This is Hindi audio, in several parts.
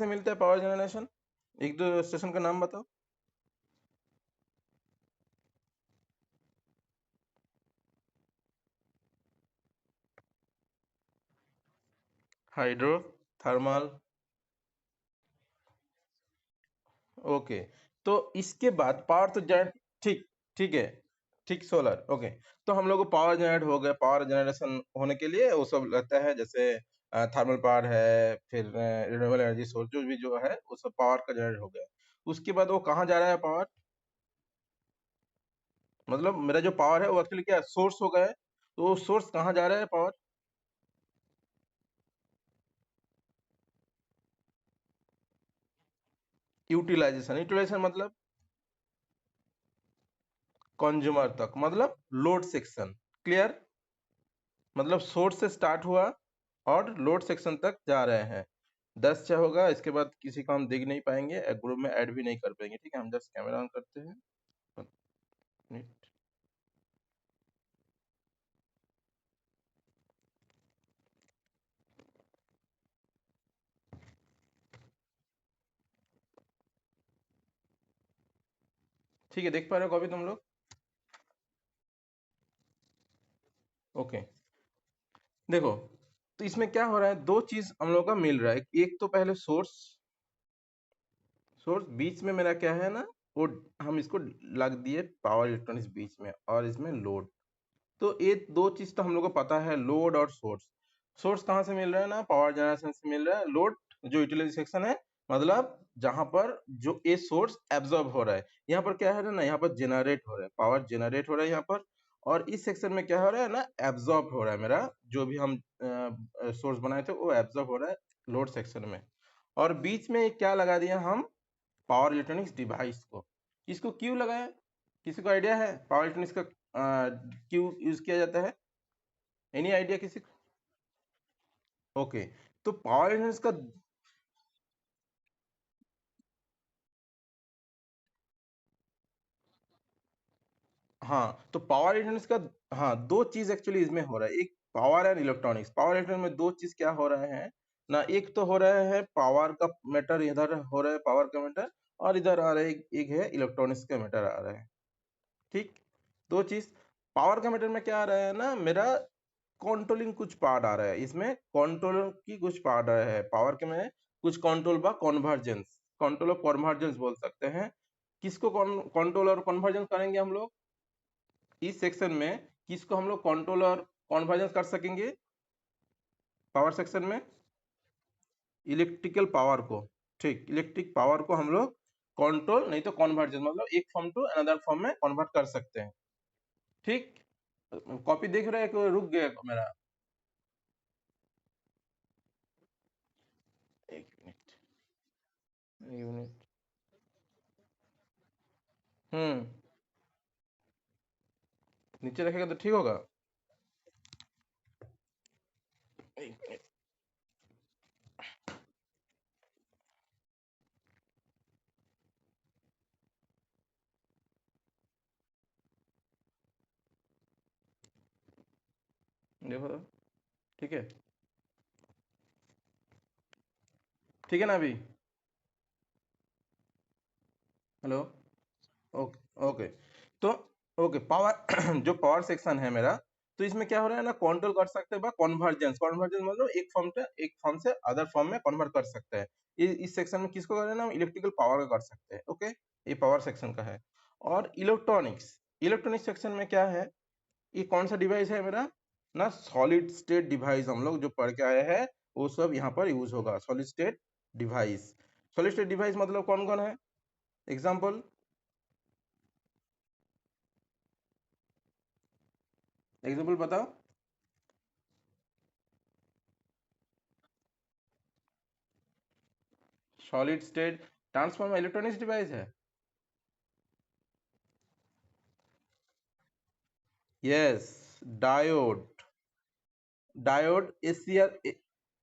से मिलता है पावर जनरेशन? एक दो स्टेशन का नाम बताओ। Hydro, thermal. ओके, तो इसके बाद पावर तो जनरेट, ठीक, ठीक है, ठीक, सोलर, ओके। तो हम लोग को पावर जनरेट हो गया, पावर जनरेशन होने के लिए वो सब लगता है, जैसे थर्मल पावर है, फिर रिन्यूएबल एनर्जी सोर्स जो भी जो है वो सब पावर का जनरेट हो गया। उसके बाद वो कहाँ जा रहा है पावर? मतलब मेरा जो पावर है वो एक्चुअली क्या सोर्स हो गया है, तो सोर्स कहाँ जा रहा है पावर? यूटिलाइजेशन, यूटिलाइजेशन मतलब कंज्यूमर तक, मतलब लोड सेक्शन। क्लियर? मतलब सोर्स से स्टार्ट हुआ और लोड सेक्शन तक जा रहे हैं। 10 से होगा, इसके बाद किसी को हम देख नहीं पाएंगे, ग्रुप में ऐड भी नहीं कर पाएंगे। ठीक है, हम जस्ट कैमरा ऑन करते हैं। ठीक है, देख पा रहे हो अभी तुम लोग? ओके, देखो, तो इसमें क्या हो रहा है, दो चीज हम लोग का मिल रहा है। एक तो पहले सोर्स, सोर्स बीच में मेरा क्या है ना, वो हम इसको लग दिए पावर इलेक्ट्रॉनिक्स बीच में, और इसमें लोड। तो ये दो चीज तो हम लोग को पता है, लोड और सोर्स। सोर्स कहाँ से मिल रहा है ना, पावर जनरेशन से मिल रहा है। लोड जो यूटिलाइजेशन है, मतलब जहां पर जो ये सोर्स एब्जॉर्ब हो रहा है, यहाँ पर क्या है ना, यहाँ पर जनरेट हो रहा है, पावर जनरेट हो रहा है यहाँ पर। और इस सेक्शन में क्या हो रहा है ना, एब्जॉर्ब हो रहा है, मेरा जो भी हम सोर्स बनाए थे वो एब्जॉर्ब हो रहा है लोड सेक्शन में। और बीच में क्या लगा दिया हम, पावर इलेक्ट्रॉनिक्स डिवाइस को। इसको क्यों लगाया, किसी को आइडिया है पावर इलेक्ट्रॉनिक्स का क्यों यूज किया जाता है? एनी आइडिया किसी को? ओके, तो पावर इलेक्ट्रॉनिक्स का, हाँ, तो पावर इलेक्ट्रॉनिक्स का, हाँ, दो चीज एक्चुअली इसमें हो रहा है। एक power and electronics, power electronics में दो चीज क्या हो रहे हैं ना, एक तो हो रहा है पावर का मैटर, इधर हो रहा है पावर का मैटर, और इधर आ रहा है एक है इलेक्ट्रॉनिक्स का मैटर आ रहा है। ठीक, दो चीज। पावर का मैटर में क्या आ रहा है ना, मेरा कंट्रोलिंग कुछ पार्ट आ रहा है इसमें, कंट्रोल की कुछ पार्ट आ रहा है पावर के में, कुछ कंट्रोल बा कन्वर्जेंस, कंट्रोल और कन्वर्जेंस बोल सकते हैं। किसको कंट्रोल और कन्वर्जेंस करेंगे हम लोग इस सेक्शन में? किसको हम लोग कंट्रोल और कन्वर्जेंस कर सकेंगे पावर सेक्शन में? इलेक्ट्रिकल पावर को। ठीक, इलेक्ट्रिक पावर को हम लोग कंट्रोल नहीं तो कन्वर्जेंस, मतलब एक फॉर्म टू अनदर फॉर्म में कन्वर्ट कर सकते हैं। ठीक, कॉपी देख रहे हैं कि रुक गया मेरा? एक मिनट, एक मिनट। हम्म, नीचे रखेगा तो ठीक होगा। एक मिनट, देखो तो, ठीक है, ठीक है ना अभी? हेलो, ओके, ओके, तो ओके, पावर जो पावर सेक्शन है मेरा, तो इसमें क्या हो रहा है ना, कंट्रोल कर सकते हैं कन्वर्जेंस, कन्वर्जेंस मतलब एक फॉर्म से अदर फॉर्म में कन्वर्ट कर सकते हैं। इस सेक्शन में किसको कर रहे हैं ना, इलेक्ट्रिकल पावर का कर सकते हैं। ओके, ये पावर सेक्शन का है। और इलेक्ट्रॉनिक्स, इलेक्ट्रॉनिक्स सेक्शन में क्या है, ये कौन सा डिवाइस है मेरा ना, सॉलिड स्टेट डिवाइस हम लोग जो पढ़ के आए हैं, वो सब यहाँ पर यूज होगा, solid state device. Solid state device मतलब कौन कौन है? एग्जाम्पल, एग्जाम्पल बताओ। Solid state transformer electronics device है। Yes, diode, diode SCR,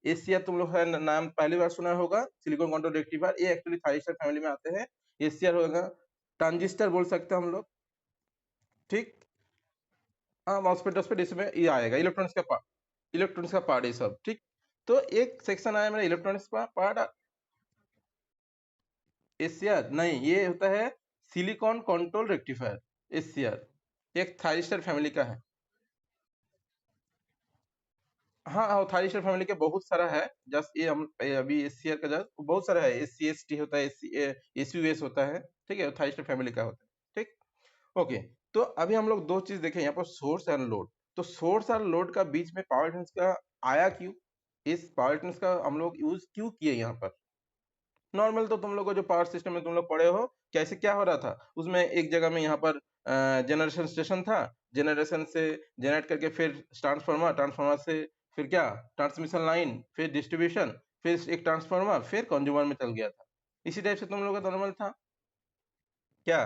SCR तुम लोग है नाम पहली बार सुना होगा, सिलिकॉन कंट्रोल रेक्टिफायर, ये एक्चुअली थाइस्टर फैमिली में आते हैं। एसीआर होगा, ट्रांजिस्टर बोल सकते हैं हम लोग। ठीक, हाँ, मॉसफेट टॉसफेट इसमें ये आएगा, इलेक्ट्रॉनिक्स का पार्ट, इलेक्ट्रॉनिक्स का पार्ट ये सब। ठीक, तो एक सेक्शन आया मेरा इलेक्ट्रॉनिक्स का पार्ट। एससीआर नहीं, ये होता है सिलिकॉन कंट्रोल रेक्टिफायर, एससीआर, एक थायरिस्टर फैमिली का है। हाँ हाँ, थायरिस्टर फैमिली के बहुत सारा है। जस्ट ये हम अभी एससीआर का जस्ट बहुत सारा है, एससीएसटी होता है, एसयूएस होता है, ठीक है, थायरिस्टर फैमिली का होता है, ठीक। ओके, तो अभी हम लोग दो चीज देखें यहाँ पर, सोर्स एंड लोड। तो सोर्स और लोड का बीच में पावर ट्रांस का आया क्यों, इस पावर ट्रांस का हम लोग यूज क्यों किए यहाँ पर। नॉर्मल तो तुम लोग को जो पावर सिस्टम में तुम लोग पढ़े हो, कैसे क्या हो रहा था उसमें, एक जगह में यहाँ पर जनरेशन स्टेशन था, जनरेशन से जनरेट करके फिर ट्रांसफार्मर, ट्रांसफार्मर से फिर क्या, ट्रांसमिशन लाइन, फिर डिस्ट्रीब्यूशन, फिर एक ट्रांसफार्मर, फिर कंज्यूमर में चल गया था। इसी टाइप से तुम लोग का नॉर्मल था क्या,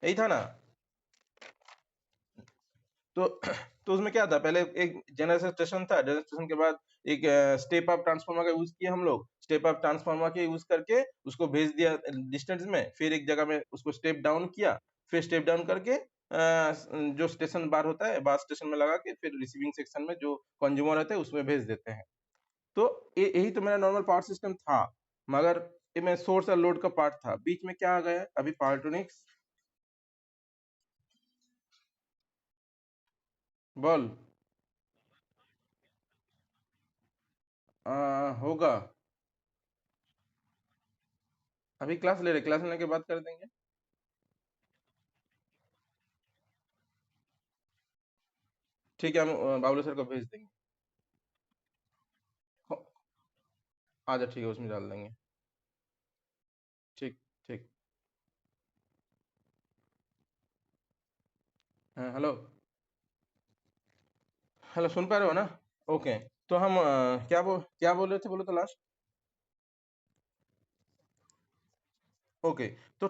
यही था ना। तो तो उसमें क्या था, पहले एक जनरेशन स्टेशन था, जनरेशन स्टेशन के बाद एक स्टेप अप ट्रांसफार्मर का यूज किया हम लोग, स्टेप अप ट्रांसफार्मर के यूज करके उसको भेज दिया डिस्टेंस में, फिर एक जगह में उसको स्टेप डाउन किया, फिर स्टेप डाउन करके जो स्टेशन बार होता है, बार स्टेशन में लगा के फिर रिसीविंग सेक्शन में जो कंज्यूमर रहते हैं उसमें भेज देते हैं। तो यही तो मेरा नॉर्मल पावर सिस्टम था, मगर ये में सोर्स और लोड का पार्ट था, बीच में क्या आ गया अभी पावरट्रॉनिक्स, बोल। होगा, अभी क्लास ले रहे, क्लास लेने के बाद कर देंगे। ठीक है, हम बाबुल सर को भेज देंगे। हो- आजा, ठीक है, उसमें डाल देंगे। ठीक, ठीक। हाँ, हेलो, हेलो, सुन पा रहे हो ना। ओके, तो हम क्या बोल रहे थे, बोलो तो लास्ट। ओके, तो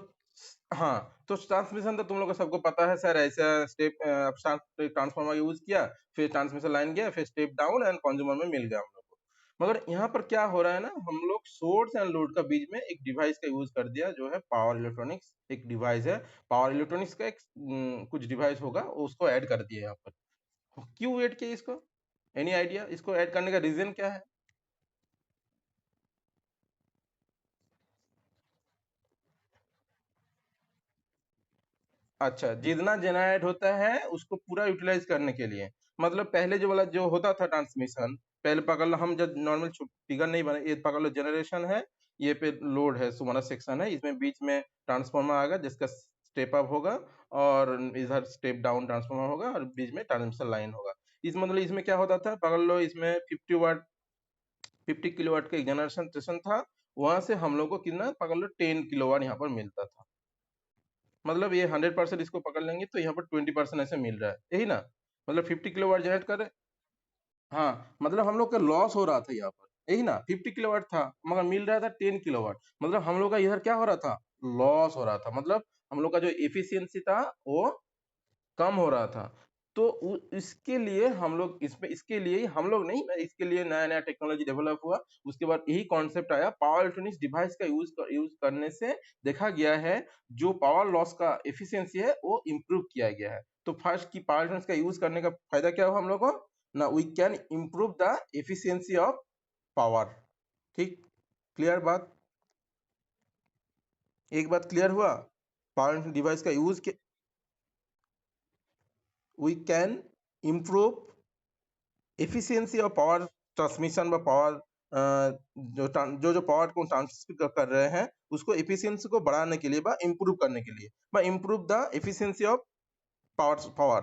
हाँ, तो ट्रांसमिशन तो तुम लोग को सबको पता है सर, ऐसा स्टेप ट्रांसफार्मर यूज किया, फिर ट्रांसमिशन लाइन गया, फिर स्टेप डाउन एंड कंज्यूमर में मिल गया हम लोग को। मगर यहाँ पर क्या हो रहा है ना, हम लोग सोर्स एंड लोड का बीच में एक डिवाइस का यूज कर दिया, जो है पावर इलेक्ट्रॉनिक्स, एक डिवाइस है पावर इलेक्ट्रॉनिक्स का, एक कुछ डिवाइस होगा, उसको ऐड कर दिया यहाँ पर। क्यों ऐड किया इसको, एनी आइडिया, इसको ऐड करने का रीजन क्या है। अच्छा, जितना जेनरेट होता है उसको पूरा यूटिलाइज करने के लिए, मतलब पहले जो वाला जो होता था ट्रांसमिशन, पहले पकड़ लो, हम जब नॉर्मल फिगर नहीं बने, ये पकड़ लो जनरेशन है, ये पे लोड है, सुमाना सेक्शन है, इसमें बीच में ट्रांसफार्मर आएगा जिसका स्टेप अप होगा, और इधर स्टेप डाउन ट्रांसफार्मर होगा, और बीच में ट्रांसमिशन लाइन होगा। इस मतलब इसमें क्या होता था, पकड़ लो इसमें 50 वाट, 50 किलोवाट का एक जनरेशन स्टेशन था, वहां से हम लोग को कितना पकड़ लो 10 किलोवाट यहाँ पर मिलता था। मतलब ये 100% इसको पकड़ लेंगे तो यहाँ पर 20% ऐसे मिल रहा है, यही ना, मतलब 50 किलोवाट जनरेट कर रहे। हाँ, मतलब हम लोग का लॉस हो रहा था यहाँ पर, यही ना, 50 किलोवाट था मगर मिल रहा था 10 किलोवाट, मतलब हम लोग का इधर क्या हो रहा था, लॉस हो रहा था, मतलब हम लोग का जो एफिशिएंसी था वो कम हो रहा था। तो इसके लिए हम लोग इसमें, इसके लिए ही हम लोग नहीं, इसके लिए नया नया टेक्नोलॉजी डेवलप हुआ। उसके बाद यही कॉन्सेप्ट आया, पावर इलेक्ट्रॉनिक्स डिवाइस का यूज करने से देखा गया है जो पावर लॉस का एफिशिएंसी है वो इम्प्रूव किया गया है। तो फर्स्ट की पावर इलेक्ट्रॉनिक्स का यूज करने का फायदा क्या हुआ हम लोग को ना, we can improve the efficiency of power. ठीक, क्लियर बात, एक बात क्लियर हुआ, पावर डिवाइस का यूज के, वी कैन इम्प्रूव एफिशिएंसी और पावर ट्रांसमिशन व पावर जो पावर को ट्रांसमिट कर रहे हैं उसको एफिशिएंसी को बढ़ाने के लिए व इम्प्रूव करने के लिए, व improve the efficiency of power.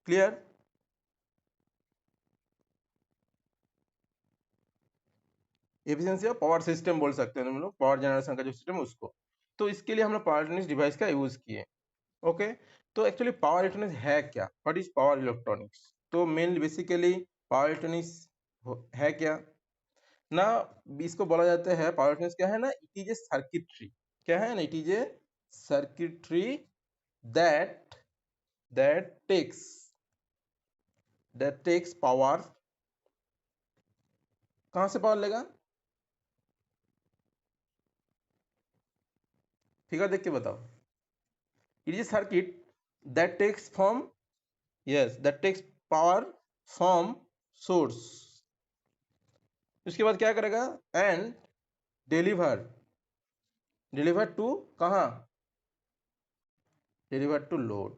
Clear, efficiency of power system बोल सकते हैं हम लोग, पावर जनरेशन का जो सिस्टम है उसको। तो इसके लिए हम लोग पावर इलेक्ट्रॉनिक्स डिवाइस का यूज किए। ओके, तो एक्चुअली पावर इलेक्ट्रॉनिक्स है क्या, व्हाट इज पावर इलेक्ट्रॉनिक्स। तो मेन बेसिकली पावर इलेक्ट्रॉनिक्स है क्या ना, इसको बोला जाता है, पावर इलेक्ट्रॉनिक्स क्या है ना, इट इज ए सर्किटरी, क्या है ना, it is a circuitry that that takes power, कहां से पावर लेगा, फिगर देख के बताओ। It is circuit that takes from, yes, that takes power from source, उसके बाद क्या करेगा, एंड डिलीवर डिलीवर टू कहाँ, डिलीवर टू लोड।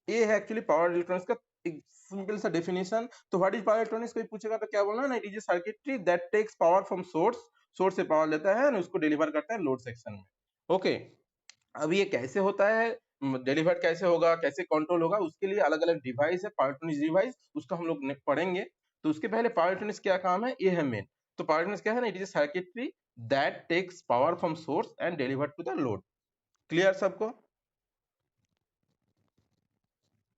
ये है एक्चुअली पावर इलेक्ट्रॉनिक्स का एक सिंपल सा डेफिनेशन। तो व्हाट इज पावर इलेक्ट्रॉनिक्स कोई पूछेगा तो क्या बोलना ना, it is a circuitry that takes power from source, source से पावर लेता है और उसको डिलीवर करता है लोड सेक्शन में। ओके, अब ये कैसे होता है, डिलीवर कैसे होगा, कैसे कंट्रोल होगा, उसके लिए अलग अलग डिवाइस है, पावर इलेक्ट्रॉनिक्स डिवाइस, उसका हम लोग पढ़ेंगे। तो उसके पहले पावर इलेक्ट्रॉनिक्स क्या काम है, ये है मेन। तो पावर इलेक्ट्रॉनिक्स क्या है ना, it is a circuitry that takes power from source and deliver to the load. Clear सबको।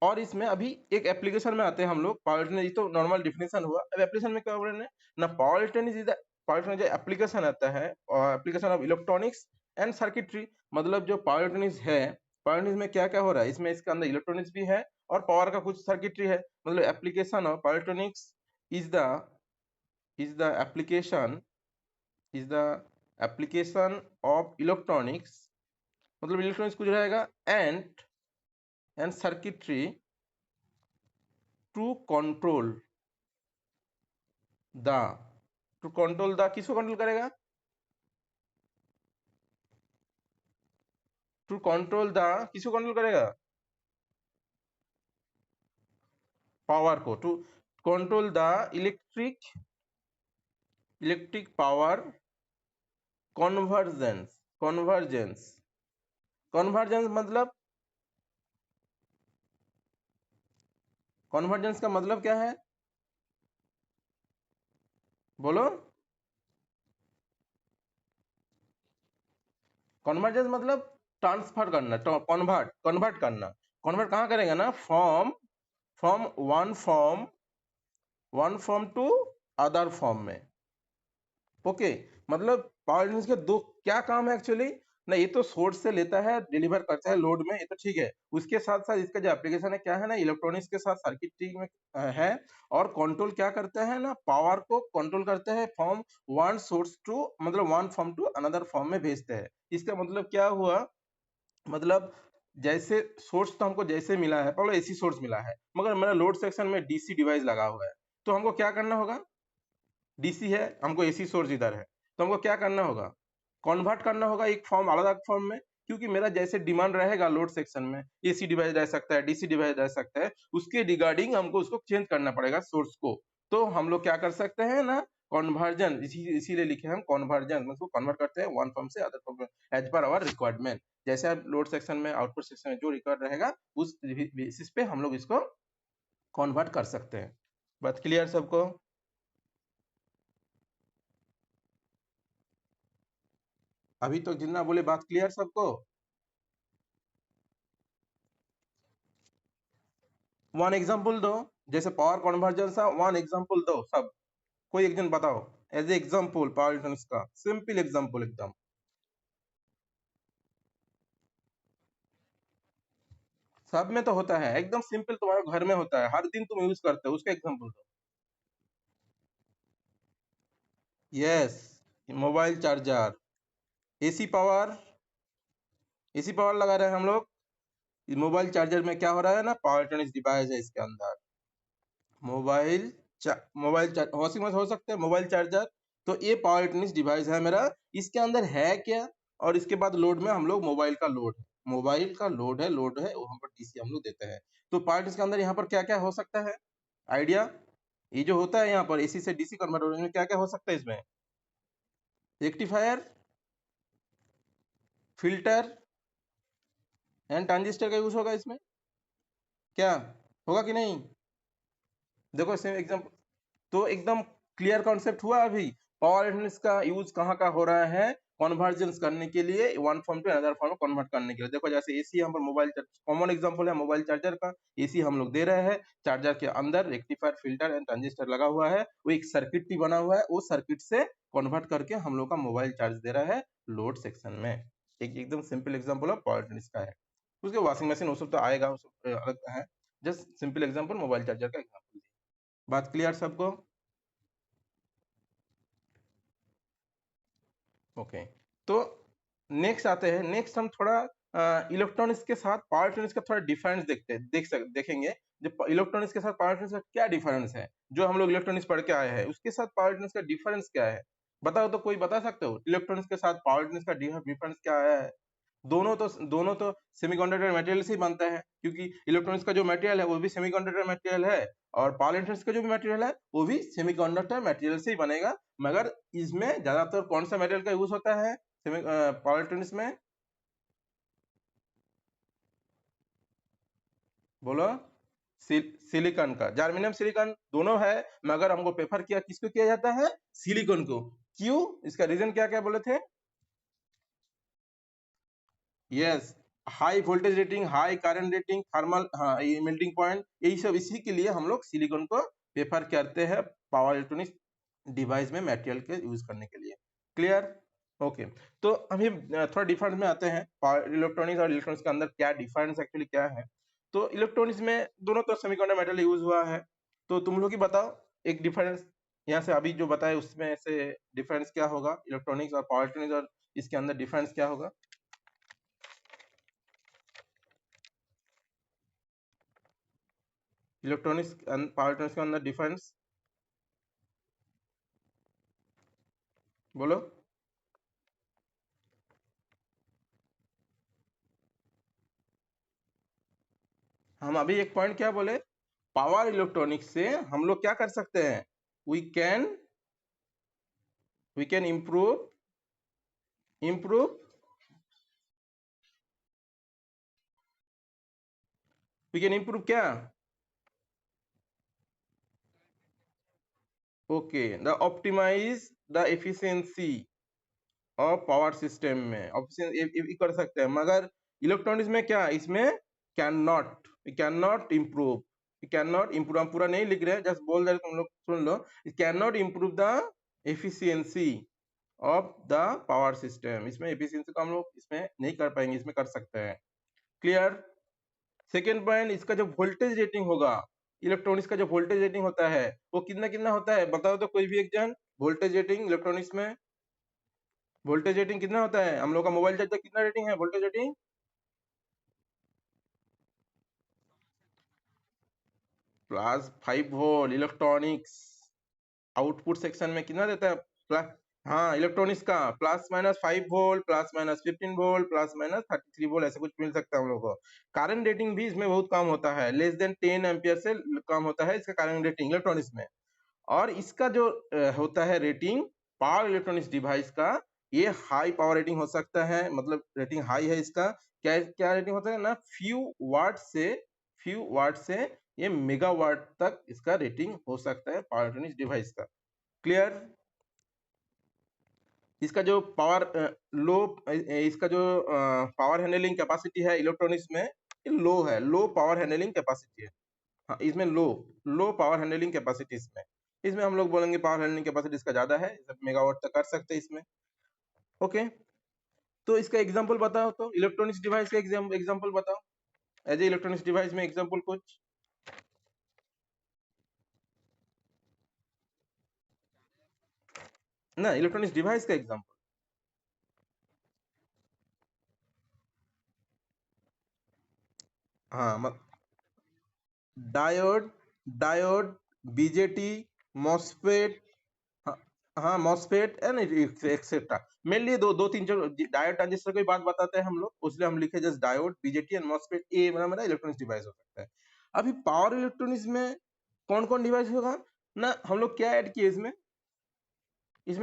और इसमें अभी एक एप्लीकेशन में आते हैं हम लोग। पावर इलेक्ट्रॉनिक्स तो नॉर्मल डिफिनेशन हुआ, अब एप्लीकेशन में क्या बोल रहे हैं ना, power electronics is power electronics application आता है, और application of electronics and circuitry. मतलब जो पावर इलेक्ट्रॉनिक्स है, पावर इलेक्ट्रॉनिक्स में क्या क्या हो रहा है, इसमें इसके अंदर इलेक्ट्रॉनिक्स भी है और पावर का कुछ सर्किटरी है। मतलब application of power electronics is the application is the application of electronics, मतलब इलेक्ट्रॉनिक्स कुछ रहेगा, and circuitry to control the, to control the किसको कंट्रोल करेगा, टू कंट्रोल द किसको कंट्रोल करेगा, पावर को, to control the electric power convergence. Convergence convergence मतलब, कन्वर्जेंस का मतलब क्या है, बोलो। कन्वर्जेंस मतलब ट्रांसफर करना, कन्वर्ट करना। कन्वर्ट कहाँ करेगा ना, from from one form to other form में। ओके, मतलब पावर यूनिट्स के दो क्या काम है एक्चुअली ना, ये तो सोर्स से लेता है डिलीवर करता है लोड में, ये तो ठीक है। उसके साथ साथ इसका जो एप्लीकेशन है क्या है ना, इलेक्ट्रॉनिक्स के साथ सर्किटरी में है। और कंट्रोल क्या करता है ना, पावर को कंट्रोल करता है फ्रॉम वन सोर्स टू, मतलब one form to another form में भेजता है। इसका मतलब क्या हुआ, मतलब जैसे सोर्स तो हमको जैसे मिला है, पहले एसी सोर्स मिला है, मगर मेरा लोड सेक्शन में डीसी डिवाइस लगा हुआ है। तो हमको क्या करना होगा, डीसी है, हमको एसी सोर्स इधर है, तो हमको क्या करना होगा, कन्वर्ट करना होगा एक फॉर्म अलग फॉर्म में। क्योंकि मेरा जैसे डिमांड रहेगा लोड सेक्शन में, एसी डिवाइस रह सकता है, डीसी डिवाइस रह सकता है, उसके रिगार्डिंग हमको उसको चेंज करना पड़ेगा सोर्स को। तो हम लोग क्या कर सकते हैं ना, कन्वर्जन, इसीलिए लिखे हम कन्वर्जन, मतलब कन्वर्ट करते हैं वन फॉर्म से अदर फॉर्म में एज पर आवर रिक्वायरमेंट। जैसे आप लोड सेक्शन में, आउटपुट सेक्शन में जो रिक्वायर्ड रहेगा, उस बेसिस पे हम लोग इसको कन्वर्ट कर सकते हैं। बात क्लियर सबको। अभी तो जितना बोले बात क्लियर सबको। वन एग्जांपल दो, जैसे पावर कन्वर्जन का वन एग्जांपल दो सब, कोई एक जन बताओ, as a example power electronics का सिंपल एग्जांपल एकदम। सब में तो होता है एकदम सिंपल, तुम्हारे घर में होता है, हर दिन तुम यूज करते हो, उसका एग्जांपल दो। Yes, mobile charger, AC power, AC power लगा रहे हैं हम लोग। मोबाइल चार्जर में क्या हो रहा है ना, पावर इलेक्ट्रॉनिक्स डिवाइस है इसके अंदर। मोबाइल मोबाइल वॉशिंग मशीन हो सकता है, मोबाइल चार्जर। तो ये पावर इलेक्ट्रॉनिक्स डिवाइस है मेरा, इसके अंदर है क्या, और इसके बाद लोड में हम लोग मोबाइल का लोड है, मोबाइल का लोड है वहां पर डीसी हम लोग देते हैं। तो पावर इसके अंदर यहाँ पर क्या क्या हो सकता है, आइडिया। ये जो होता है यहाँ पर एसी से डीसी कन्वर्टर में क्या क्या हो सकता है इसमें, रेक्टिफायर, फिल्टर एंड ट्रांजिस्टर का यूज होगा इसमें, क्या होगा कि नहीं। देखो सेम एग्जांपल, तो एकदम क्लियर कॉन्सेप्ट हुआ अभी। पावर इलेक्ट्रॉनिक्स का यूज कहाँ का हो रहा है, कन्वर्जेंस करने के लिए, one form to another form convert करने के लिए। देखो जैसे एसी यहाँ पर मोबाइल कॉमन एग्जांपल है मोबाइल चार्जर का, एसी हम लोग दे रहे हैं, चार्जर के अंदर रेक्टिफायर, फिल्टर एंड ट्रांजिस्टर लगा हुआ है, वो एक सर्किट बना हुआ है, वो सर्किट से कन्वर्ट करके हम लोग का मोबाइल चार्ज दे रहा है लोड सेक्शन में। एक एकदम simple example of power electronics का है। उसके वॉशिंग मशीन वो सब तो आएगा, वो सब अलग है। Just simple example mobile charger का एग्जाम्पल। बात क्लियर सबको। ओके, तो नेक्स्ट आते हैं, नेक्स्ट हम थोड़ा इलेक्ट्रॉनिक्स के साथ पावर इलेक्ट्रॉनिक्स का थोड़ा डिफरेंस देखते हैं, देखेंगे जो इलेक्ट्रॉनिक्स के साथ पावर इलेक्ट्रॉनिक्स का क्या डिफरेंस है। जो हम लोग इलेक्ट्रॉनिक्स पढ़ के आए हैं उसके साथ पावर इलेक्ट्रॉनिक्स का डिफरेंस क्या है। बताओ तो, कोई बता सकते हो इलेक्ट्रॉनिक्स के साथ पावर इलेक्ट्रॉनिक्स का डिफरेंस क्या है? दोनों तो सेमीकंडक्टर मटेरियल से ही बनते हैं, क्योंकि इलेक्ट्रॉनिक्स का जो मटेरियल है वो भी सेमीकंडक्टर मटेरियल है, और पावर इलेक्ट्रॉनिक्स का जो भी मटेरियल है वो भी सेमीकंडक्टर मटेरियल से ही बनेगा। मगर इसमें ज्यादातर कौन सा मटेरियल का यूज होता है पावर इलेक्ट्रॉनिक्स में? बोलो। सिलिकॉन का, जर्मेनियम सिलिकॉन दोनों है, मगर हमको प्रेफर किया किसको किया जाता है? सिलिकॉन को। क्यों? इसका रीजन क्या क्या बोले थे? Yes, high voltage rating, high current rating, thermal, हाँ ये मेल्टिंग पॉइंट, यही सब इसी के लिए हम लोग सिलिकॉन को प्रेफर करते हैं पावर इलेक्ट्रॉनिक्स डिवाइस में मटेरियल के यूज करने के लिए। क्लियर? ओके। तो अभी थोड़ा डिफरेंस में आते हैं, पावर इलेक्ट्रॉनिक्स और इलेक्ट्रॉनिक्स के अंदर क्या डिफरेंस एक्चुअली क्या है। तो इलेक्ट्रॉनिक्स में दोनों तो सेमीकंडक्टर मेटल यूज हुआ है, तो तुम लोग ही बताओ एक डिफरेंस, यहाँ से अभी जो बताए उसमें से डिफरेंस क्या होगा इलेक्ट्रॉनिक्स और पावर इलेक्ट्रॉनिक्स, और इसके अंदर डिफरेंस क्या होगा? इलेक्ट्रॉनिक्स पावर इलेक्ट्रॉनिक्स के अंदर डिफरेंस बोलो। हम अभी एक पॉइंट क्या बोले, पावर इलेक्ट्रॉनिक्स से हम लोग क्या कर सकते हैं? We can improve improve we can improve क्या? Okay, the optimise the efficiency of power system में ऑप्शन कर सकते हैं, मगर इलेक्ट्रॉनिक्स में क्या, इसमें कैन नॉट इम्प्रूव, हम पूरा नहीं लिख रहे, जस्ट बोल रहे, तुम लोग सुन लो, cannot improve the efficiency of the power system, इसमें एफिशिएंसी को हम लोग इसमें नहीं कर पाएंगे, इसमें कर सकते हैं। क्लियर? सेकेंड पॉइंट, इसका जो वोल्टेज रेटिंग होगा, इलेक्ट्रॉनिक्स का जो वोल्टेज रेटिंग होता है वो कितना कितना होता है, बताओ तो कोई भी एक जन, वोल्टेज रेटिंग इलेक्ट्रॉनिक्स में वोल्टेज रेटिंग कितना होता है? हम लोग का मोबाइल चार्जर कितना रेटिंग है voltage rating? +5 volt. Electronics output section में कितना देता है? प्लस, हाँ इलेक्ट्रॉनिक्स का +-5 वोल्ट, +-15 वोल्ट, +-33 वोल्ट, ऐसे कुछ मिल सकता है हम लोग को। करंट रेटिंग भी इसमें बहुत कम होता है, लेस देन 10 एम्पियर से कम होता है इसका करंट रेटिंग इलेक्ट्रॉनिक्स में। और इसका जो होता है रेटिंग पावर इलेक्ट्रॉनिक्स डिवाइस का, ये हाई पावर रेटिंग हो सकता है, मतलब रेटिंग हाई है इसका। क्या क्या रेटिंग होता है ना, फ्यू वाट से ये मेगावाट तक इसका रेटिंग हो सकता है पावर इलेक्ट्रॉनिक्स डिवाइस का। क्लियर? इसका जो पावर लो इसका जो पावर हैंडलिंग कैपेसिटी है इलेक्ट्रॉनिक्स में, ये लो है, लो पावर हैंडलिंग कैपेसिटी है। हाँ, इसमें लो पावर हैंडलिंग कैपेसिटी इसमें, हम लोग बोलेंगे पावर हैंडलिंग कैपेसिटी इसका ज्यादा है, मेगावाट तक कर सकते हैं इसमें। ओके, तो इसका एग्जांपल बताओ, तो इलेक्ट्रॉनिक्स डिवाइस का एग्जांपल बताओ, एज ए इलेक्ट्रॉनिक्स डिवाइस में एग्जांपल कुछ ना, इलेक्ट्रॉनिक्स डिवाइस का एग्जांपल। हाँ, डायोड डायोड बीजेटी, मॉसफेट, हाँ, हाँ मॉसफेट एंड एक्सेट्रा। मेनली दो तीन जो डायोड ट्रांजिस्टर की बात बताते हैं हम लोग, उसलिए हम लिखे just diode BJT and MOSFET, ये मेरा इलेक्ट्रॉनिक्स डिवाइस हो सकता है। अभी पावर इलेक्ट्रॉनिक्स में कौन कौन डिवाइस होगा ना, हम लोग क्या ऐड किए इसमें,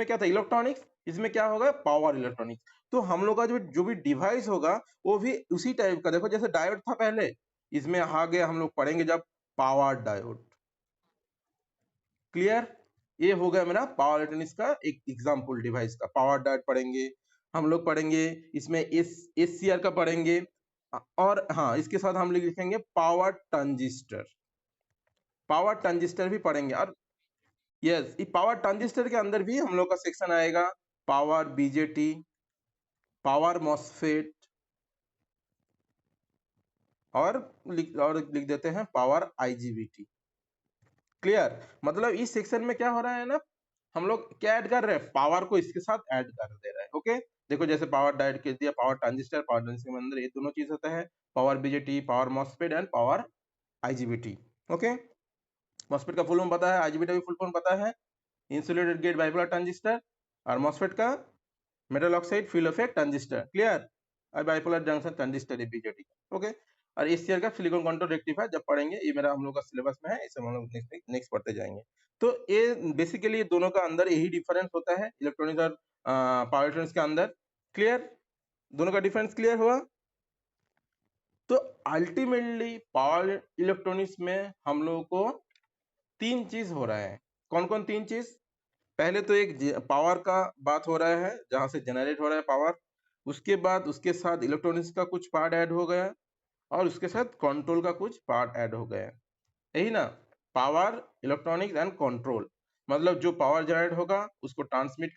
क्या था इलेक्ट्रॉनिक्स, इसमें क्या होगा पावर इलेक्ट्रॉनिक्स। तो हम लोग का जो भी डिवाइस होगा वो भी उसी टाइप का, देखो जैसे डायोड था पहले, इसमें आगे हम लोग पढ़ेंगे जब पावर डायोड। क्लियर? ये हो गया मेरा पावर इलेक्ट्रॉनिक्स का एक एग्जांपल डिवाइस का, पावर डायोड पढ़ेंगे हम लोग, पढ़ेंगे इसमें एससीआर का पढ़ेंगे, और हाँ इसके साथ हम लोग लिखेंगे पावर ट्रांजिस्टर भी पढ़ेंगे। और यस, पावर ट्रांजिस्टर के अंदर भी हम लोग का सेक्शन आएगा, पावर बीजेटी, पावर मॉसफेट, और लिख देते हैं पावर आईजीबीटी। क्लियर? मतलब इस सेक्शन में क्या हो रहा है ना, हम लोग क्या ऐड कर रहे हैं, पावर को इसके साथ ऐड कर दे रहे हैं। ओके, देखो जैसे पावर डायोड के दिया, पावर ट्रांजिस्टर, के अंदर ये दोनों चीज होता है, power BJT, power MOSFET and power IGBT. Okay, MOSFET का फुल फॉर्म पता है, आईजीबीटी का फुल फॉर्म पता है, इंसुलेटेड गेट बाइपोलर ट्रांजिस्टर, और मॉसफेट का metal oxide field effect transistor, clear. और bipolar junction transistor BJT, okay. और इस ईयर का सिलिकॉन कंट्रोल रेक्टिफायर जब पढ़ेंगे, ये मेरा हम लोग का सिलेबस में है, इसे हम लोग नेक्स्ट पढ़ते जाएंगे। तो ये बेसिकली दोनों का अंदर यही डिफरेंस होता है इलेक्ट्रॉनिक्स और पावर इलेक्ट्रॉनिक्स के अंदर, क्लियर। दोनों का डिफरेंस क्लियर हुआ। तो अल्टीमेटली पावर इलेक्ट्रॉनिक्स में हम लोगों को तीन चीज हो रहा है। कौन कौन तीन चीज? पहले तो एक पावर का बात हो रहा है, जहां से जनरेट हो रहा है पावर। उसके बाद उसके साथ इलेक्ट्रॉनिक्स का कुछ पार्ट ऐड हो गया, और उसके साथ कंट्रोल का कुछ पार्ट ऐड हो गया, यही ना। पावर, इलेक्ट्रॉनिक्स एंड कंट्रोल, मतलब जो पावर जनरेट होगा उसको ट्रांसमिट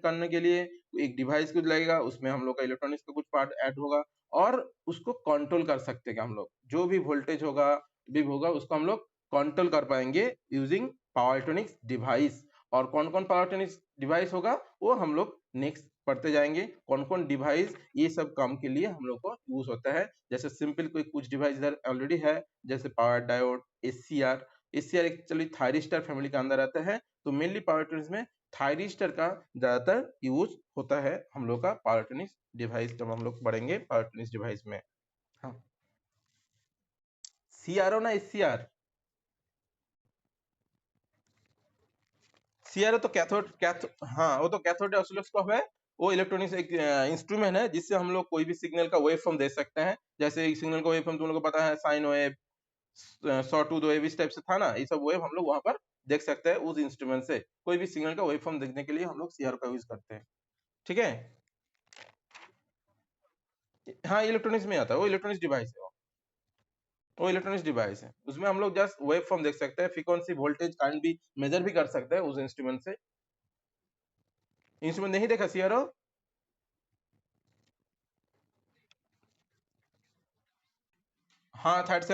करने के लिए एक डिवाइस कुछ लगेगा, उसमें हम लोग का इलेक्ट्रॉनिक्स का कुछ पार्ट ऐड होगा, और उसको कंट्रोल कर सकते हैं हम लोग। जो भी वोल्टेज होगा, भी होगा, उसको हम लोग कंट्रोल कर पाएंगे यूजिंग पावर इलेक्ट्रॉनिक्स डिवाइस। और कौन कौन पावर इलेक्ट्रॉनिक्स डिवाइस होगा वो हम लोग नेक्स्ट पढ़ते जाएंगे, कौन कौन डिवाइस ये सब काम के लिए हम लोग को यूज होता है। जैसे सिंपल कोई कुछ डिवाइस इधर ऑलरेडी है, जैसे power diode, SCR. ACR actually thyristor family का अंदर आता है, तो मेनली पावर इलेक्ट्रॉनिक्स में थायरिस्टर का ज्यादातर यूज होता है हम लोग का पावर इलेक्ट्रॉनिक्स डिवाइस, जब हम लोग पढ़ेंगे पावर इलेक्ट्रॉनिक्स डिवाइस में। हाँ, सीआरओ ना एससीआर? सीआरओ तो कैथोड, हाँ वो तो कैथोड ऑसिलोस्कोप है। वो इलेक्ट्रॉनिक्स एक इंस्ट्रूमेंट है जिससे हम लोग कोई भी सिग्नल का वेव फॉर्म दे सकते हैं। जैसे एक सिग्नल का वेव फॉर्म तुम लोग को पता है, साइन वेव, सॉटूथ वेव, इस टाइप से था ना, ये सब वेव हम लोग वहां पर देख सकते हैं उस इंस्ट्रूमेंट से। कोई भी सिग्नल का वेव फॉर्म देखने के लिए हम लोग सीआरओ का यूज करते हैं, ठीक है। हाँ, इलेक्ट्रॉनिक्स में आता है, वो इलेक्ट्रॉनिक्स डिवाइस है, वो इलेक्ट्रॉनिक्स डिवाइस है। उसमें हम लोग जस्ट वेव फॉर्म देख सकते हैं, फ्रीक्वेंसी, वोल्टेज, करंट भी मेजर भी कर सकते हैं उस इंस्ट्रूमेंट से। इंस्ट्रूमेंट नहीं देखा सीआरओ? हाँ, थर्ड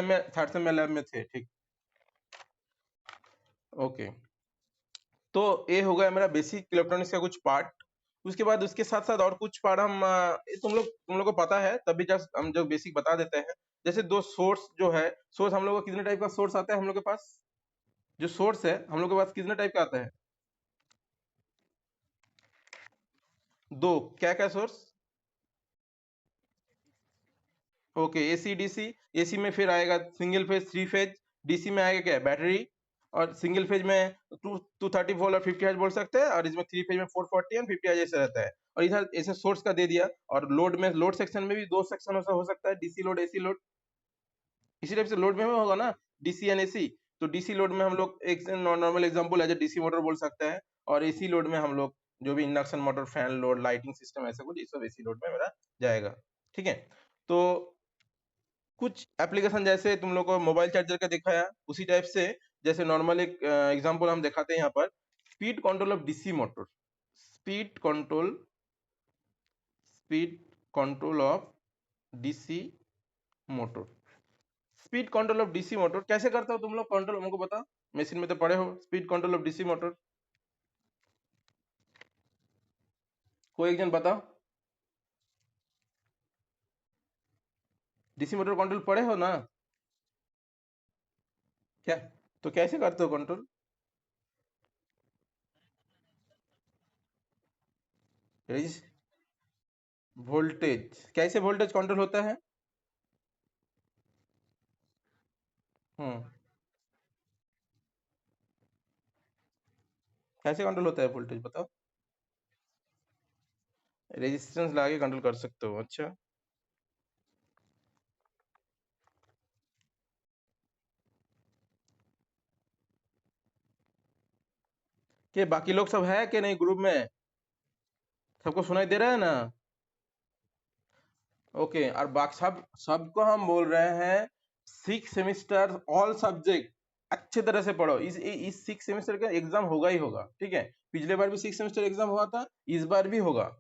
सेम में लैब में थे, ठीक। ओके, तो ये हो गया मेरा बेसिक इलेक्ट्रॉनिक्स का कुछ पार्ट। उसके बाद उसके साथ साथ और कुछ पार्ट हम ये तुम लोग को पता है, तभी जस्ट हम जो बेसिक बता देते हैं। जैसे दो सोर्स जो है, सोर्स हम लोग को कितने टाइप का सोर्स आता है हम लोग के पास? जो सोर्स है हम लोग के पास कितने टाइप का आता है? दो। क्या क्या source? Okay, AC DC. AC में फिर आएगा single phase, three phase. DC में आएगा क्या? बैटरी। और सिंगल फेज में 230 वोल्ट और 50 हर्ट्ज बोल सकते हैं, और इसमें थ्री फेज में 440 और 50 हर्ट्ज ऐसे रहता है। और इधर ऐसे सोर्स का दे दिया। और लोड में, लोड सेक्शन में भी दो सेक्शन हो सकता है, डीसी लोड, एसी लोड। इसी टाइप से लोड में होगा ना, डीसी एंड एसी। तो डीसी लोड में हम लोग एक नॉर्मल एग्जांपल है, डीसी मोटर बोल सकते हैं। और एसी लोड में हम लोग जो भी induction motor, fan load, lighting system, ऐसा कुछ, ये सब एसी लोड में मेरा जाएगा, ठीक है। तो कुछ एप्लीकेशन जैसे तुम लोग को मोबाइल चार्जर का दिखाया, उसी टाइप से जैसे नॉर्मल एक एग्जांपल हम दिखाते हैं यहाँ पर, speed control of DC motor. Speed control, speed control of DC motor. Speed control of DC motor कैसे करते हो तुम लोग कंट्रोल, हमको बताओ। मशीन में तो पढ़े हो speed control of DC motor, कोई एक जन बताओ। डीसी मोटर कंट्रोल पढ़े हो ना? क्या? तो कैसे करते हो कंट्रोल? वोल्टेज, कैसे वोल्टेज कंट्रोल होता है? हम्म, कैसे कंट्रोल होता है वोल्टेज, बताओ। रेजिस्टेंस लगा के कंट्रोल कर सकते हो, अच्छा। कि बाकी लोग सब है कि नहीं ग्रुप में? सबको सुनाई दे रहा है ना? ओके, और बाकी सब, सबको हम बोल रहे हैं, सिक्स सेमिस्टर ऑल सब्जेक्ट अच्छे तरह से पढ़ो। इस सिक्स सेमेस्टर का एग्जाम होगा ही होगा, ठीक है। पिछले बार भी सिक्स सेमेस्टर एग्जाम हुआ था, इस बार भी होगा।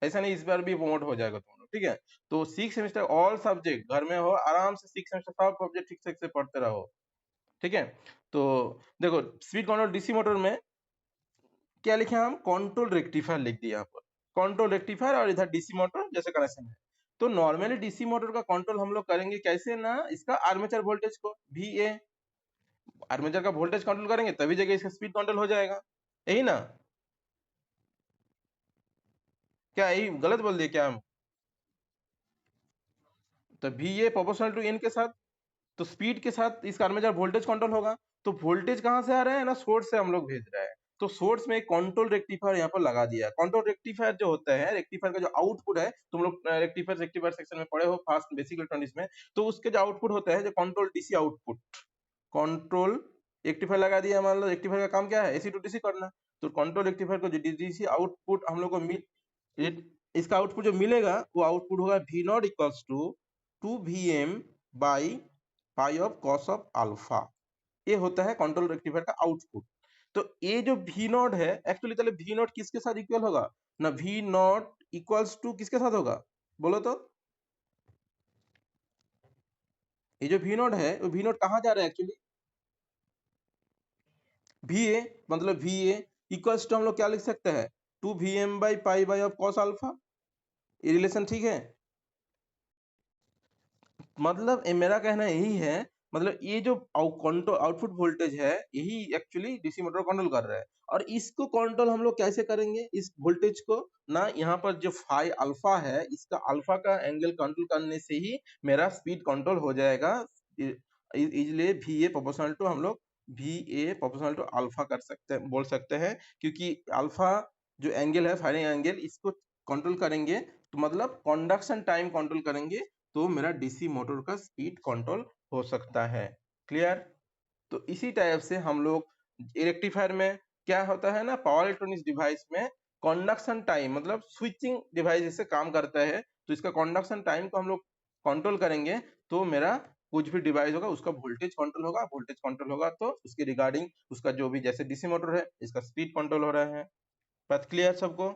ऐसा नहीं इस बार भी प्रमोट हो जाएगा तुम लोग, ठीक है। तो सिक्स सेमेस्टर ऑल सब्जेक्ट घर में हो आराम से, सिक्स सेमेस्टर सब सब्जेक्ट ठीक से पढ़ते रहो, ठीक है। तो देखो, स्पीड कंट्रोल डीसी मोटर में क्या लिखे हम? कंट्रोल रेक्टिफायर लिख दिया यहाँ पर। कंट्रोल रेक्टिफायर, और इधर डीसी मोटर जैसे कनेक्शन है। तो नॉर्मली डीसी मोटर का कंट्रोल हम लोग करेंगे कैसे ना, इसका आर्मेचर वोल्टेज को वीए, आर्मेचर का वोल्टेज कंट्रोल करेंगे तभी जगह इसका स्पीड कंट्रोल हो जाएगा, यही ना। क्या यही गलत बोल दिए क्या हम? तो V A proportional to N के साथ, तो स्पीड के साथ इस आर्मेचर वोल्टेज कंट्रोल होगा। तो वोल्टेज कहाँ से आ रहा है ना, सोर्स से हम लोग भेज रहे हैं। तो सोर्स में एक कंट्रोल रेक्टिफायर यहाँ पर लगा दिया। कंट्रोल रेक्टिफायर जो होता है, रेक्टिफायर का जो आउटपुट है, तुम लोग रेक्टिफायर रेक्टिफायर सेक्शन में पढ़े हो फास्ट बेसिक इलेक्ट्रॉनिक्स में, तो उसके जो आउटपुट होता है, जो control DC output, control rectifier लगा दिया। मान लो रेक्टिफायर का काम क्या है, एसी टू डीसी करना। तो कंट्रोल रेक्टिफायर को जो डीसी आउटपुट हम लोग को इसका आउटपुट जो मिलेगा, वो आउटपुट होगा V not equals to 2 VM by pi of cos of alpha. ये होता है कंट्रोल रेक्टिफायर का आउटपुट। तो ये जो वी नॉट है एक्चुअली, चले वी नॉट किसके साथ इक्वल होगा ना, वी नॉट इक्वल्स टू किसके साथ होगा बोलो तो? ये जो वी नॉट है, वो वी नॉट कहाँ जा रहा है एक्चुअली, वी ए, मतलब वी ए इक्वल्स टू हम लोग क्या लिख सकते हैं, 2 VM by pi by of cos alpha. ये रिलेशन ठीक है? मतलब मेरा कहना यही है, मतलब ये जो कंट्रोल आउटपुट वोल्टेज है, यही एक्चुअली डीसी मोटर कंट्रोल कर रहा है। और इसको कंट्रोल हम लोग कैसे करेंगे, इस वोल्टेज को ना, यहाँ पर जो फाई अल्फा है, इसका अल्फा का एंगल कंट्रोल करने से ही मेरा स्पीड कंट्रोल हो जाएगा। इसलिए वी ए प्रोपोर्शनल टू हम लोग V A proportional to alpha कर सकते हैं, बोल सकते हैं। क्योंकि अल्फा जो एंगल है, फायरिंग एंगल, इसको कंट्रोल करेंगे तो मतलब कंडक्शन टाइम कंट्रोल करेंगे, तो मेरा डीसी मोटर का स्पीड कंट्रोल हो सकता है। क्लियर? तो इसी टाइप से हम लोग रेक्टिफायर में क्या होता है ना, पावर इलेक्ट्रॉनिक्स डिवाइस में कंडक्शन टाइम, मतलब स्विचिंग डिवाइस जैसे काम करता है। तो इसका कंडक्शन टाइम को हम लोग कंट्रोल करेंगे, तो मेरा कुछ भी डिवाइस होगा उसका वोल्टेज कंट्रोल होगा। वोल्टेज कंट्रोल होगा तो उसके रिगार्डिंग उसका जो भी, जैसे डीसी मोटर है, इसका स्पीड कंट्रोल हो रहा है। बात क्लियर सबको?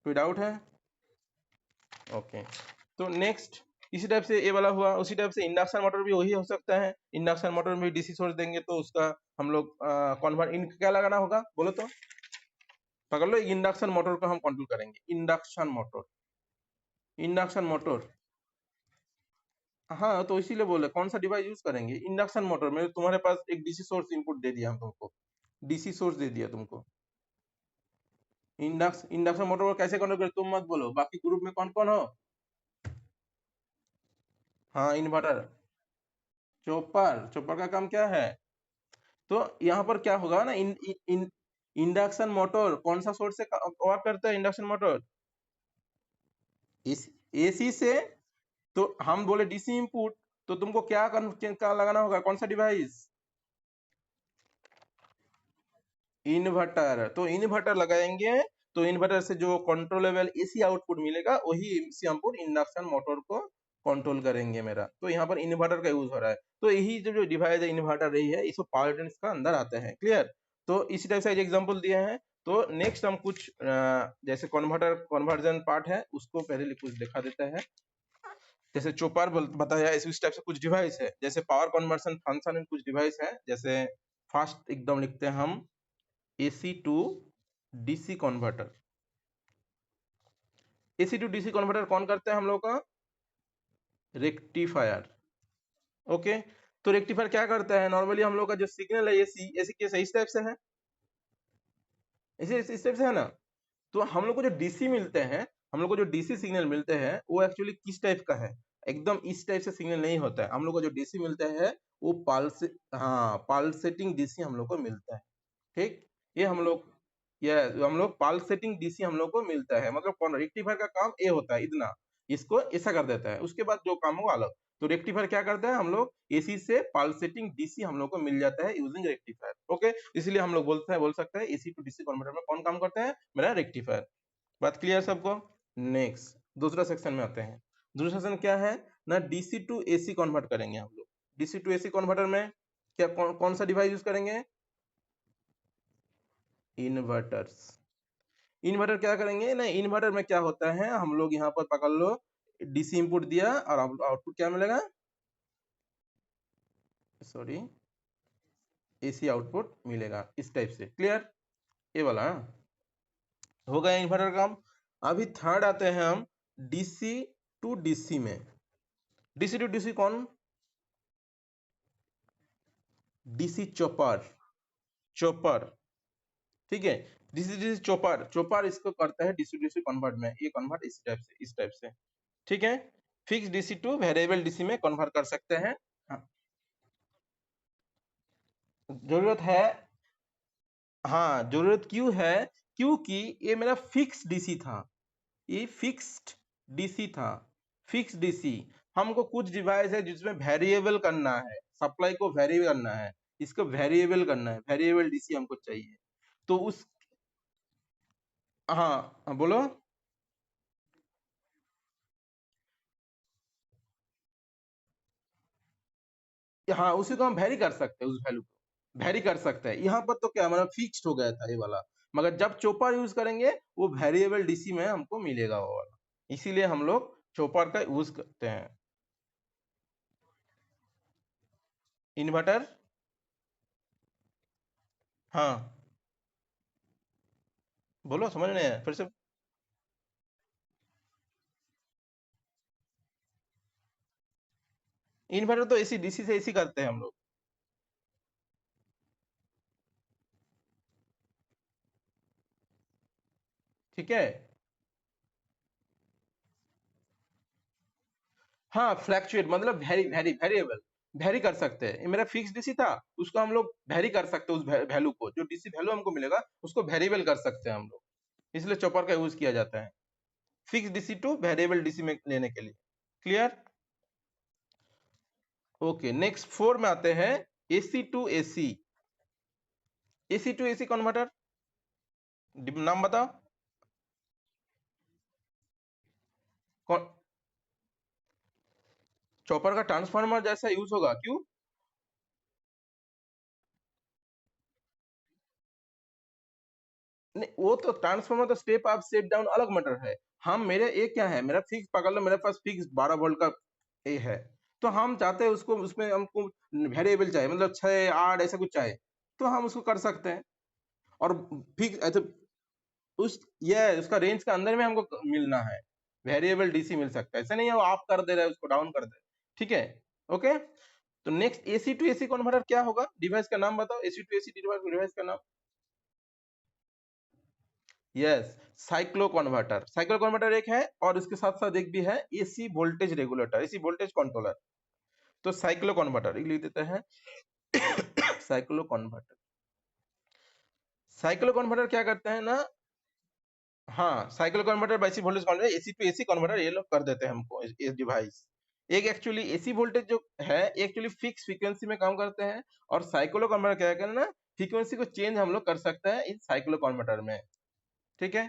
कोई डाउट है? ओके। तो नेक्स्ट इसी टाइप से ये वाला हुआ। उसी टाइप से इंडक्शन मोटर भी वही हो सकता है। इंडक्शन मोटर में डीसी सोर्स देंगे तो उसका हम लोग कन्वर्ट इन क्या लगाना होगा बोलो तो? पकड़ लो, इंडक्शन मोटर को हम कंट्रोल करेंगे। इंडक्शन मोटर, इंडक्शन मोटर, हाँ तो इसीलिए बोले कौन सा डिवाइस यूज करेंगे, इंडक्शन मोटर में तुम्हारे पास एक डीसी सोर्स इनपुट दे दिया हम तुमको, डीसी सोर्स दे दिया तुमको। इंडक्शन मोटर को कैसे कंट्रोल करें तुम मत बोलो, बाकी ग्रुप में कौन कौन हो? हाँ इन्वर्टर, चॉपर, चॉपर का काम क्या है? तो यहाँ पर क्या होगा ना, इंडक्शन मोटर कौन सा सोर्स से वर्क करता है, इंडक्शन मोटर इस एसी से। तो हम बोले डीसी इनपुट, तो तुमको क्या लगाना होगा, कौन सा डिवाइस? इन्वर्टर। तो इन्वर्टर लगाएंगे, तो इन्वर्टर से जो कंट्रोलेबल एसी आउटपुट मिलेगा, वही एसी आउटपुट इंडक्शन मोटर को कंट्रोल करेंगे मेरा। तो यहाँ पर इन्वर्टर का यूज हो रहा है। तो यही जो डिवाइस है इन्वर्टर रही है, इसको पावर इलेक्ट्रॉनिक्स का अंदर आते हैं। क्लियर? तो इसी टाइप से एग्जांपल दिए हैं। तो नेक्स्ट हम कुछ जैसे कन्वर्टर कन्वर्जन पार्ट है, उसको पहले कुछ दिखा देते हैं। जैसे चोपार बताया, इस टाइप से कुछ डिवाइस है, जैसे पावर कन्वर्सन फंक्शन कुछ डिवाइस है। जैसे फास्ट एकदम लिखते हैं हम, AC to DC converter. AC to DC converter कौन करते हैं हम लोग का? रेक्टिफायर। ओके। तो रेक्टिफायर क्या करता है, नॉर्मली हम लोग का जो सिग्नल है एसी, एसी कैसे इस टाइप से है, इस टाइप से है ना। तो हम लोग को जो डीसी मिलते हैं, हम लोग को जो डीसी सिग्नल मिलते हैं, वो एक्चुअली किस टाइप का है, एकदम इस टाइप से सिग्नल नहीं होता है। हम लोग को जो डीसी मिलता है वो पल्स, हाँ पल्सेटिंग डीसी हम लोग को मिलता है। ठीक, ये हम लोग, ये हम लोग पल्सेटिंग डीसी हम लोग को मिलता है। मतलब कौन रेक्टिफायर का काम ये होता है, इतना इसको ऐसा कर देता है, उसके बाद जो काम होगा अलग। तो रेक्टिफायर क्या करता है, हम लोग एसी से पल्सेटिंग डीसी हम लोग को मिल जाता है यूजिंग रेक्टिफायर। ओके, इसलिए हम लोग बोल सकते हैं एसी टू डीसी कन्वर्टर में कौन काम करता है, मेरा रेक्टिफायर। बात क्लियर सबको? नेक्स्ट दूसरा सेक्शन में आते हैं। दूसरा सेक्शन क्या है ना, डीसी टू एसी कन्वर्ट करेंगे हम लोग। डीसी टू एसी कन्वर्टर में क्या कौन सा डिवाइस यूज करेंगे? इन्वर्टर्स। इन्वर्टर क्या करेंगे ना, इन्वर्टर में क्या होता है, हम लोग यहाँ पर पकड़ लो, डीसी इनपुट दिया और आउटपुट क्या मिलेगा, सॉरी एसी आउटपुट मिलेगा इस टाइप से। क्लियर? ये वाला हो गया इन्वर्टर काम। अभी थर्ड आते हैं हम डीसी टू डीसी में। डीसी टू डीसी कौन? DC chopper, chopper. ठीक है, डीसी डीसी चॉपर, चॉपर इसको करता है डीसी डीसी कन्वर्ट में, ये कन्वर्ट इस टाइप से, ठीक है। Fix DC two variable DC में कन्वर्ट कर सकते हैं। हाँ, जरूरत है। हाँ, जरूरत क्यों है? क्योंकि ये मेरा फिक्स डीसी था, ये फिक्स्ड डीसी था, फिक्स डीसी। हमको कुछ डिवाइस है जिसमें वेरिएबल करना है, सप्लाई को वेरी करना है, इसको वेरिएबल करना है, वेरिएबल डीसी हमको चाहिए। तो उस हाँ बोलो। हाँ, उसी को हम वेरी कर सकते हैं, उस वैल्यू को वेरी कर सकते हैं। यहाँ पर तो क्या मतलब फिक्स्ड हो गया था ये वाला, मगर जब चोपर यूज करेंगे वो वेरिएबल डीसी में हमको मिलेगा वो वाला, इसीलिए हम लोग चोपर का यूज करते हैं। इन्वर्टर, हाँ बोलो, समझ नहीं आया फिर से। इन्वर्टर तो एसी डीसी से एसी करते हैं हम लोग। ठीक है। हाँ, फ्लैक्चुएट मतलब वेरिएबल, वेरी कर सकते हैं। ये मेरा फिक्स डीसी था, उसको हम लोग वेरी कर सकते हैं, उस वैल्यू को, जो डीसी वैल्यू हमको मिलेगा उसको वेरिएबल कर सकते हैं हम लोग, इसलिए चॉपर का यूज किया जाता है fix DC two variable DC में लेने के लिए। क्लियर? ओके, नेक्स्ट 4 में आते हैं, AC to AC, AC to AC converter, नाम बताओ। चॉपर का ट्रांसफार्मर जैसा यूज होगा, क्यों? नहीं, वो तो ट्रांसफार्मर तो स्टेप अप स्टेप डाउन अलग मैटर है। हम मेरे एक क्या है, मेरा फिक्स पकड़ लो, मेरे पास फिक्स 12 वोल्ट का ए है, तो हम चाहते हैं उसको, उसमें हमको वेरिएबल चाहिए, मतलब 6 8 ऐसा कुछ चाहिए, तो हम उसको कर सकते हैं। और फिक्स ऐसे उस ये उसका रेंज के अंदर में हमको मिलना है, वेरिएबल डीसी मिल सकता है, ऐसा नहीं है वो आप कर दे रहे हैं उसको डाउन कर दे। ठीक है, ओके। तो next AC to AC converter क्या होगा? डिवाइस का नाम बताओ, एसी टू एसी डिवाइस का नाम। Yes, cyclo converter, cyclo converter एक है, और इसके साथ साथ एक भी है AC voltage regulator, AC voltage controller. तो साइक्लो कन्वर्टर लिख देते हैं। साइक्लो कन्वर्टर, साइक्लो कन्वर्टर क्या करते हैं ना, हाँ, साइक्लो कन्वर्टर बाईसी voltage converter, AC to AC converter ये लोग कर देते हैं हमको, इस डिवाइस। एक एक्चुअली एसी वोल्टेज जो है एक्चुअली फिक्स फ्रीक्वेंसी में काम करते हैं, और साइक्लो कन्वर्टर क्या करना, फ्रीक्वेंसी को चेंज हम लोग कर सकते हैं इन साइक्लो कन्वर्टर में। ठीक है,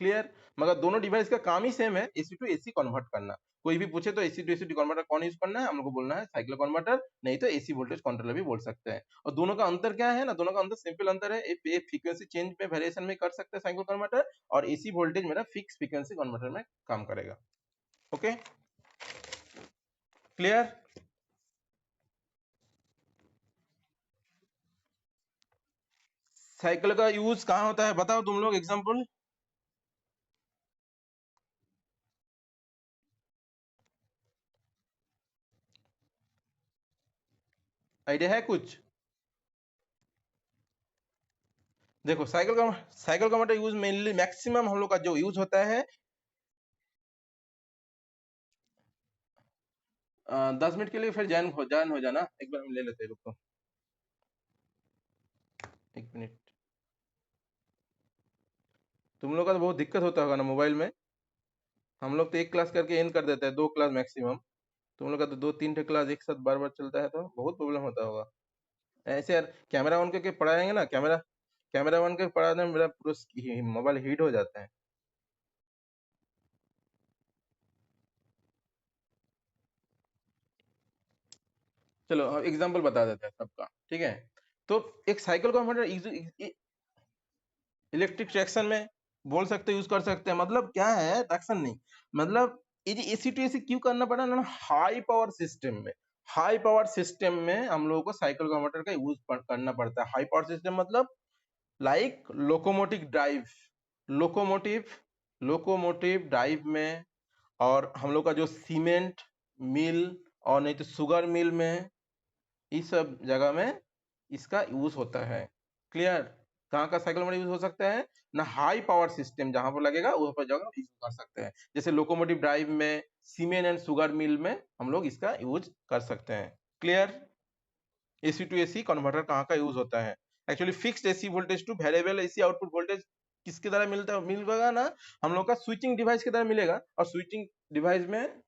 क्लियर? मगर दोनों डिवाइस का काम ही सेम है, एसी टू एसी कन्वर्ट करना। कोई भी पूछे तो एसी टू एसी कन्वर्टर कौन यूज करना है, हम लोग को बोलना है साइक्लो कन्वर्टर, नहीं तो एसी वोल्टेज कंट्रोलर भी बोल सकते हैं। और दोनों का अंतर क्या है ना, दोनों का अंतर सिंपल अंतर है, एक फ्रीक्वेंसी चेंज में वेरिएशन में कर सकते हैं साइक्लो कन्वर्टर, और एसी वोल्टेज मेरा फिक्स फ्रीक्वेंसी कन्वर्टर में काम करेगा। Okay, clear? साइकिल का यूज कहाँ होता है बताओ तुम लोग, एग्जांपल। आइडिया है कुछ? देखो, साइकिल का मतलब यूज मेनली मैक्सिमम हम लोग का जो यूज होता है, 10 मिनट के लिए, फिर ज्वाइन हो जाना, एक बार हम ले लेते हैं, रुको 1 मिनट। तुम लोग का तो बहुत दिक्कत होता होगा ना मोबाइल में, हम लोग तो एक क्लास करके एंड कर देते हैं, 2 क्लास मैक्सिमम। तुम लोग का तो 2 3 ठे क्लास एक साथ बार बार चलता है, तो बहुत प्रॉब्लम होता होगा। ऐसे यार कैमरा ऑन करके पढ़ाएंगे ना, कैमरा कैमरा ऑन करके पढ़ाने में मेरा पूरा मोबाइल हीट हो जाता है। चलो एग्जाम्पल बता देते हैं सबका, ठीक है। तो एक साइकिल को हम इलेक्ट्रिक ट्रैक्शन में बोल सकते, यूज कर सकते हैं, मतलब क्या है ट्रैक्शन नहीं, मतलब ये एसी टू एसी क्यों करना पड़ा ना, हाई पावर सिस्टम में, हाई पावर सिस्टम में हम लोगों को साइकिल कन्वर्टर का यूज करना पड़ता है। हाई पावर सिस्टम मतलब like locomotive drive, locomotive locomotive drive में, और हम लोग का जो सीमेंट मिल, और नहीं तो शुगर मिल में, इस सब जगह में इसका यूज होता है। क्लियर? कहाँ का साइकिल मोटर यूज हो सकता है ना, हाई पावर सिस्टम जहां पर लगेगा वहां पर जगह यूज कर सकते हैं, जैसे लोकोमोटिव ड्राइव में, सीमेंट एंड शुगर मिल में हम लोग इसका यूज कर सकते हैं। Clear? AC to AC converter कहाँ का यूज होता है? Actually fixed AC voltage to variable AC output voltage किसके द्वारा मिलता है, मिलेगा ना, हम लोग का स्विचिंग डिवाइस की तरह मिलेगा, और स्विचिंग डिवाइस में